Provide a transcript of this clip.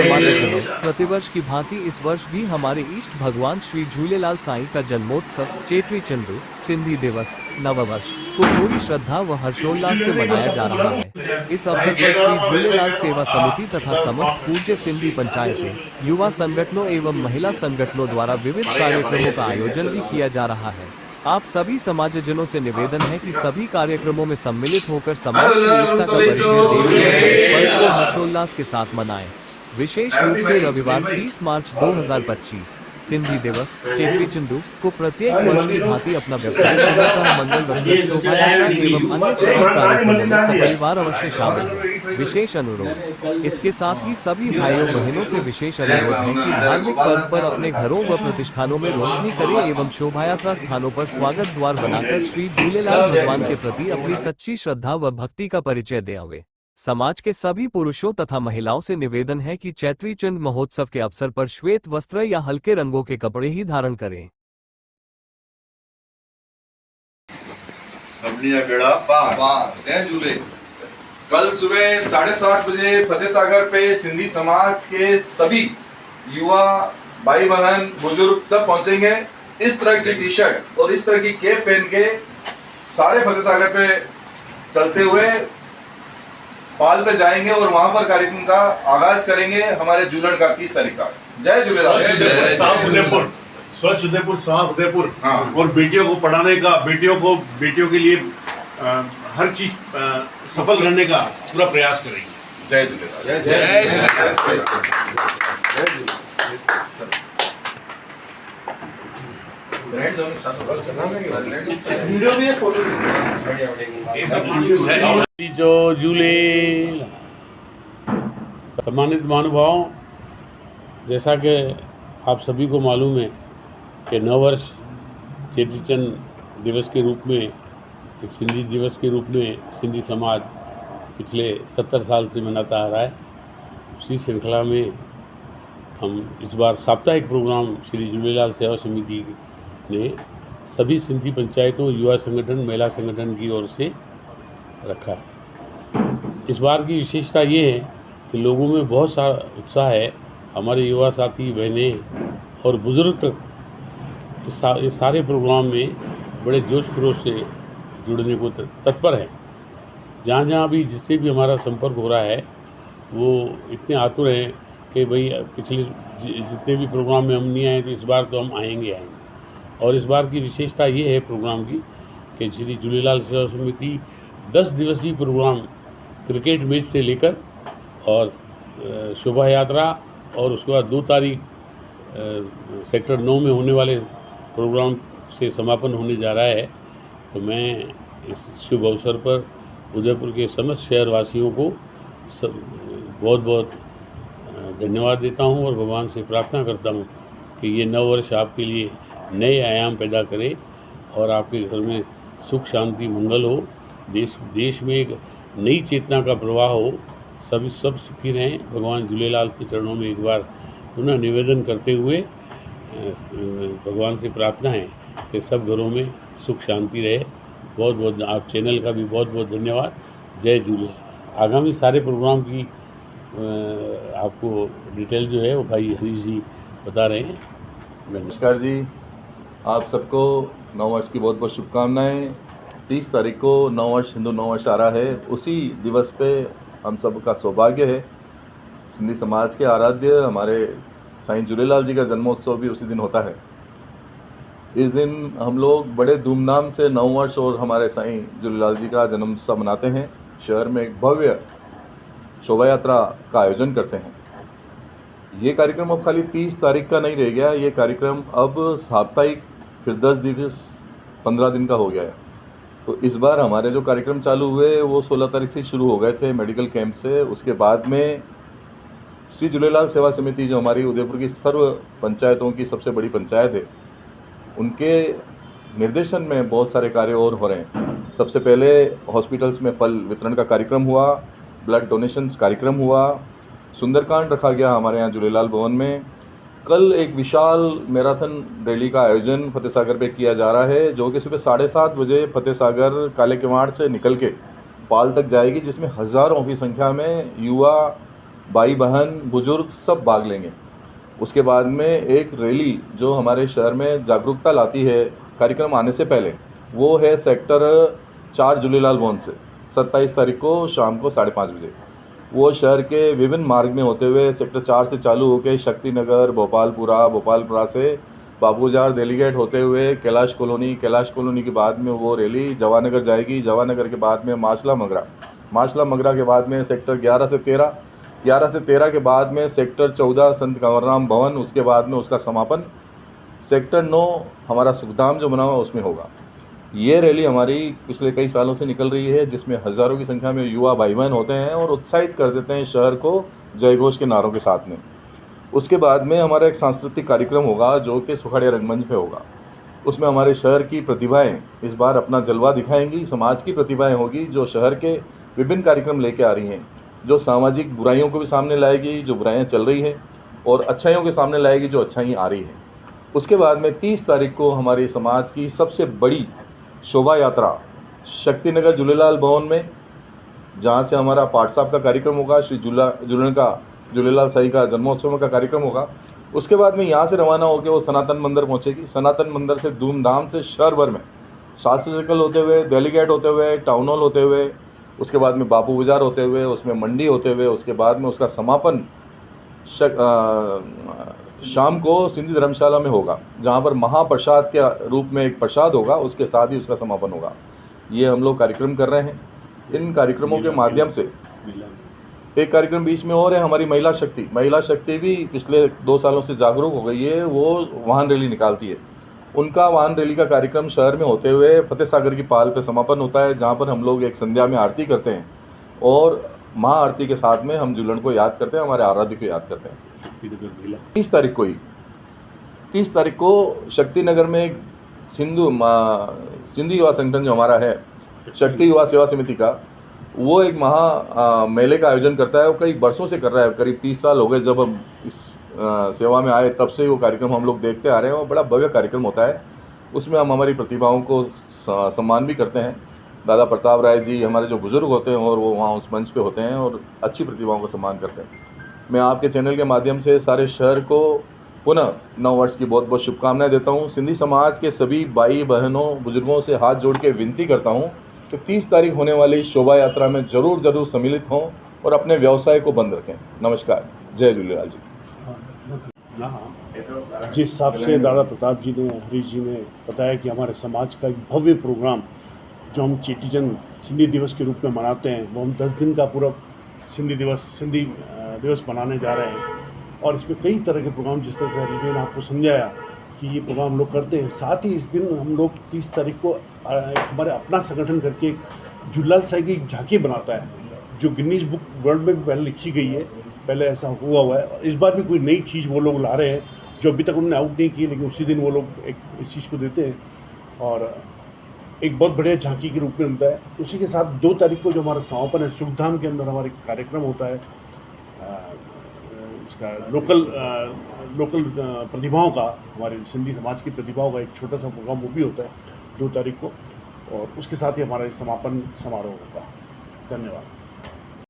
समाजजनों, प्रतिवर्ष की भांति इस वर्ष भी हमारे इष्ट भगवान श्री झूलेलाल साईं का जन्मोत्सव चेट्री चंडू सिंधी दिवस नववर्ष को पूरी श्रद्धा व हर्षोल्लास से मनाया जा रहा है। इस अवसर पर श्री झूलेलाल सेवा समिति तथा समस्त पूज्य सिंधी पंचायतें, युवा संगठनों एवं महिला संगठनों द्वारा विविध कार्यक्रमों का आयोजन भी किया जा रहा है। आप सभी समाजजनों से निवेदन है कि सभी कार्यक्रमों में सम्मिलित होकर समाज की एकता का परिचय देने तथा इस पर्व को हर्षोल्लास के साथ मनाएं। विशेष रूप से रविवार 30 मार्च 2025 सिंधी दिवस चेट्री चंडू को प्रत्येक वर्ष की भांति अपना व्यवसाय पूर्णतः मंगल रखकर शोभा यात्रा एवं अन्य सभी कार्यक्रमों में सपरिवार अवश्य शामिल हो। विशेष अनुरोध। इसके साथ ही सभी भाइयों बहनों से विशेष अनुरोध है कि धार्मिक पर्व पर अपने घरों व प्रतिष्ठानों में रोशनी करें एवं शोभा यात्रा स्थानों पर स्वागत द्वार बनाकर श्री झूलेलाल भगवान के प्रति अपनी सच्ची श्रद्धा व भक्ति का परिचय दें। समाज के सभी पुरुषों तथा महिलाओं से निवेदन है कि चैत्री चंड महोत्सव के अवसर पर श्वेत वस्त्र या हल्के रंगों के कपड़े ही धारण करें। कल सुबह 7:30 बजे फतेहसागर पे सिंधी समाज के सभी युवा भाई बहन बुजुर्ग सब पहुंचेंगे। इस तरह की टी शर्ट और इस तरह की कैप पहन के सारे फतेहसागर पे चलते हुए पाल पे जाएंगे और वहां पर कार्यक्रम का आगाज करेंगे हमारे जूलन का 30 तारीख का। जय झूलेलाल। साफ उदयपुर, स्वच्छ उदयपुर, साफ उदयपुर। हाँ। और बेटियों को पढ़ाने का, बेटियों के लिए हर चीज सफल करने का पूरा प्रयास करेंगे। जय झूलेलाल। जय जो झूले सम्मानित महानुभावों, जैसा कि आप सभी को मालूम है कि नववर्ष चेटी चंद दिवस के रूप में, एक सिंधी दिवस के रूप में सिंधी समाज पिछले 70 साल से मनाता आ रहा है। उसी श्रृंखला में हम इस बार साप्ताहिक प्रोग्राम श्री झूलेलाल सेवा समिति ने सभी सिंधी पंचायतों, युवा संगठन, महिला संगठन की ओर से रखा है। इस बार की विशेषता ये है कि लोगों में बहुत सारा उत्साह है। हमारे युवा साथी, बहनें और बुजुर्ग तक इस सारे प्रोग्राम में बड़े जोश खरोश से जुड़ने को तत्पर हैं। जहाँ जहाँ भी जिससे भी हमारा संपर्क हो रहा है वो इतने आतुर हैं कि भाई पिछले जितने भी प्रोग्राम में हम नहीं आए तो इस बार तो हम आएंगे। और इस बार की विशेषता ये है प्रोग्राम की कि श्री झूलेलाल सेवा समिति 10 दिवसीय प्रोग्राम क्रिकेट मैच से लेकर और शोभा यात्रा और उसके बाद 2 तारीख सेक्टर 9 में होने वाले प्रोग्राम से समापन होने जा रहा है। तो मैं इस शुभ अवसर पर उदयपुर के समस्त शहरवासियों को बहुत बहुत धन्यवाद देता हूं और भगवान से प्रार्थना करता हूं कि ये नव वर्ष आपके लिए नए आयाम पैदा करे और आपके घर में सुख शांति मंगल हो, देश में एक नई चेतना का प्रवाह हो, सब सुखी रहें। भगवान झूलेलाल के चरणों में एक बार पुनः निवेदन करते हुए भगवान से प्रार्थना है कि सब घरों में सुख शांति रहे। बहुत बहुत आप चैनल का भी बहुत बहुत धन्यवाद। जय झूलेलाल। आगामी सारे प्रोग्राम की आपको डिटेल जो है वो भाई हरीश जी बता रहे हैं। नमस्कार जी, आप सबको नववर्ष की बहुत बहुत शुभकामनाएं। 30 तारीख को नववर्ष, हिंदू नववर्ष आ रहा है। उसी दिवस पे हम सब का सौभाग्य है, सिंधी समाज के आराध्य हमारे साईं झूलेलाल जी का जन्मोत्सव भी उसी दिन होता है। इस दिन हम लोग बड़े धूमधाम से नववर्ष और हमारे साईं झूलेलाल जी का जन्मोत्सव मनाते हैं। शहर में एक भव्य शोभा यात्रा का आयोजन करते हैं। ये कार्यक्रम अब खाली 30 तारीख का नहीं रह गया, ये कार्यक्रम अब साप्ताहिक, फिर 10 दिवस, 15 दिन का हो गया है। तो इस बार हमारे जो कार्यक्रम चालू हुए वो 16 तारीख से शुरू हो गए थे मेडिकल कैंप से। उसके बाद में श्री झूलेलाल सेवा समिति, जो हमारी उदयपुर की सर्व पंचायतों की सबसे बड़ी पंचायत है, उनके निर्देशन में बहुत सारे कार्य और हो रहे हैं। सबसे पहले हॉस्पिटल्स में फल वितरण का कार्यक्रम हुआ, ब्लड डोनेशंस कार्यक्रम हुआ, सुंदरकांड रखा गया हमारे यहाँ झूलेलाल भवन में। कल एक विशाल मैराथन रैली का आयोजन फतेहसागर पे किया जा रहा है, जो कि सुबह 7:30 बजे फतेहसागर काले किवाड़ से निकल के पाल तक जाएगी, जिसमें हज़ारों की संख्या में युवा भाई बहन बुजुर्ग सब भाग लेंगे। उसके बाद में एक रैली जो हमारे शहर में जागरूकता लाती है कार्यक्रम आने से पहले, वो है सेक्टर 4 जूलीलाल भवन से 27 तारीख को शाम को 5:30 बजे। वो शहर के विभिन्न मार्ग में होते हुए सेक्टर 4 से चालू होकर शक्ति नगर, भोपालपुरा से बाबूजार देलीगेट होते हुए कैलाश कॉलोनी के बाद में वो रैली जवानगर जाएगी। जवानगर के बाद में माशला मगरा के बाद में सेक्टर 11 से 13 के बाद में सेक्टर 14 संत कंवरराम भवन, उसके बाद में उसका समापन सेक्टर 9 हमारा सुखधाम जो बना हुआ उसमें होगा। ये रैली हमारी पिछले कई सालों से निकल रही है, जिसमें हज़ारों की संख्या में युवा भाई बहन होते हैं और उत्साहित कर देते हैं शहर को जयघोष के नारों के साथ में। उसके बाद में हमारा एक सांस्कृतिक कार्यक्रम होगा जो कि सुखाड़िया रंगमंच पे होगा। उसमें हमारे शहर की प्रतिभाएं इस बार अपना जलवा दिखाएंगी। समाज की प्रतिभाएं होगी जो शहर के विभिन्न कार्यक्रम लेके आ रही हैं, जो सामाजिक बुराइयों को भी सामने लाएगी, जो बुराइयां चल रही हैं, और अच्छाइयों के सामने लाएगी, जो अच्छाई आ रही है। उसके बाद में 30 तारीख को हमारे समाज की सबसे बड़ी शोभा यात्रा शक्तिनगर जूलीलाल भवन में, जहाँ से हमारा पाठ साहब का कार्यक्रम होगा, श्री जूलीलाल साईं का जन्मोत्सव का कार्यक्रम होगा। उसके बाद में यहाँ से रवाना होकर वो सनातन मंदिर पहुँचेगी। सनातन मंदिर से धूमधाम से शहर भर में शास्त्री सर्कल होते हुए, देलीगेट होते हुए, टाउन हॉल होते हुए, उसके बाद में बापू बाजार होते हुए, उसमें मंडी होते हुए, उसके बाद में उसका समापन शाम को सिंधी धर्मशाला में होगा, जहाँ पर महाप्रसाद के रूप में एक प्रसाद होगा, उसके साथ ही उसका समापन होगा। ये हम लोग कार्यक्रम कर रहे हैं। इन कार्यक्रमों के माध्यम से एक कार्यक्रम बीच में और है, हमारी महिला शक्ति भी पिछले 2 सालों से जागरूक हो गई है। वो वाहन रैली निकालती है। उनका वाहन रैली का कार्यक्रम शहर में होते हुए फतेह सागर की पाल पे समापन होता है, जहाँ पर हम लोग एक संध्या में आरती करते हैं और महाआरती के साथ में हम जुलन को याद करते हैं, हमारे आराध्य को याद करते हैं। 30 तारीख को शक्तिनगर में एक सिंधी युवा संगठन जो हमारा है, शक्ति युवा सेवा समिति का, वो एक मेले का आयोजन करता है। वो कई वर्षों से कर रहा है, करीब 30 साल हो गए जब हम इस सेवा में आए, तब से वो कार्यक्रम हम लोग देखते आ रहे हैं और बड़ा भव्य कार्यक्रम होता है। उसमें हम हमारी प्रतिभाओं को सम्मान भी करते हैं। दादा प्रताप राय जी हमारे जो बुज़ुर्ग होते हैं और वो वहाँ उस मंच पे होते हैं और अच्छी प्रतिभाओं को सम्मान करते हैं। मैं आपके चैनल के माध्यम से सारे शहर को पुनः नव वर्ष की बहुत बहुत शुभकामनाएं देता हूँ। सिंधी समाज के सभी भाई बहनों बुजुर्गों से हाथ जोड़ के विनती करता हूँ कि 30 तारीख होने वाली शोभा यात्रा में ज़रूर सम्मिलित हों और अपने व्यवसाय को बंद रखें। नमस्कार, जय झूलेलाल जी। जिस हिसाब से दादा प्रताप जी ने, हरीश जी ने बताया कि हमारे समाज का एक भव्य प्रोग्राम जो हम चेटीचंद सिंधी दिवस के रूप में मनाते हैं, वो हम 10 दिन का पूरा सिंधी दिवस मनाने जा रहे हैं। और इसमें कई तरह के प्रोग्राम, जिस तरह से हरीश जी ने आपको समझाया कि ये प्रोग्राम हम लोग करते हैं। साथ ही इस दिन हम लोग 30 तारीख को हमारे अपना संगठन करके एक जूलीलाल साईं की एक झांकी बनाता है, जो गिनीज बुक वर्ल्ड में भी पहले लिखी गई है, पहले ऐसा हुआ है। और इस बार भी कोई नई चीज़ वो लोग ला रहे हैं जो अभी तक उन्होंने आउट नहीं की, लेकिन उसी दिन वो लोग एक इस चीज़ को देते हैं और एक बहुत बढ़िया झांकी के रूप में होता है। उसी के साथ 2 तारीख को जो हमारा समापन है, सुखधाम के अंदर हमारे कार्यक्रम होता है इसका लोकल प्रतिभाओं का, हमारे सिंधी समाज की प्रतिभाओं का एक छोटा सा प्रोग्राम वो भी होता है 2 तारीख को, और उसके साथ ही हमारा समापन समारोह होगा। धन्यवाद।